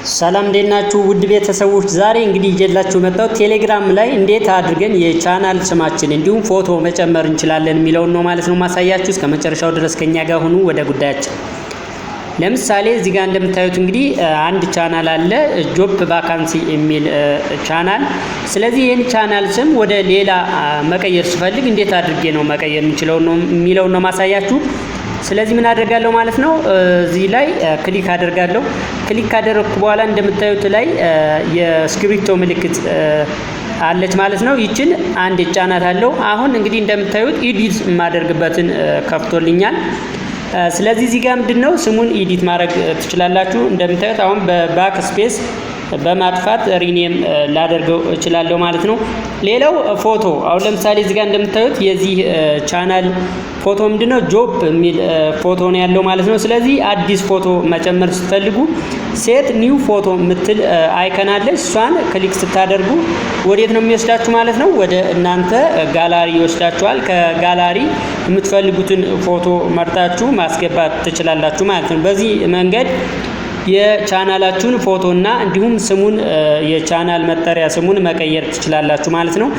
ሰላም እንዴት ናችሁ ውድ ቤተሰቦች ዛሬ እንግዲህ ይዤላችሁ መጣሁ ቴሌግራም ላይ እንዴት አድርገን የቻናል ስማችን እንዲሁም ፎቶ መጨመር እንችላለን የሚለውን ነው ማለት ነው ማሳያችሁ እስከ መጨረሻው ድረስ ከኛ ጋር ሁኑ ወደ ጉዳያችን ለምሳሌ እዚህ ጋር እንደምታዩት እንግዲህ አንድ ቻናል አለ ጆብ ቫካንሲ የሚል ቻናል ስለዚህ ይሄን ቻናል ስም ወደ ሌላ መቀየር ስፈልግ እንዴት አድርጌ ነው መቀየር የሚለው ነው ማሳያችሁ ስለዚህ ምን አደርጋለሁ ማለት ነው እዚህ ላይ ክሊክ አደርጋለሁ ክሊክ ካደረኩ በኋላ እንደምታዩት ላይ የስክሪፕቶ ምልክት አለች ማለት ነው ይችን አንድ ጫናት አለው አሁን እንግዲህ እንደምታዩት ኤዲት ማደርግበትን ከፍቶልኛል ስለዚህ እዚህ ጋር ምንድነው ስሙን ኤዲት ማድረግ ትችላላችሁ እንደምታዩት አሁን በባክ ስፔስ በማጥፋት ሪኔም ላደርገው እችላለሁ ማለት ነው ሌላው ፎቶ አሁን ለምሳሌ እዚህ ጋር እንደምታዩት የዚህ ቻናል ፎቶ ምንድነው ጆብ የሚል ፎቶ ነው ያለው ማለት ነው ስለዚህ አዲስ ፎቶ መጨመር ስትፈልጉ ሴት ኒው ፎቶ ምትል አይከን አለች እሷን ክሊክ ስታደርጉ ወዴት ነው የሚወስዳችሁ ማለት ነው ወደ እናንተ ጋላሪ ይወስዳችኋል ከጋላሪ የምትፈልጉትን ፎቶ መርጣችሁ ማስገባት ትችላላችሁ ማለት ነው በዚህ መንገድ የቻናላችሁን ፎቶና እንዲሁም ስሙን የቻናል መጠሪያ ስሙን መቀየር ትችላላችሁ ማለት ነው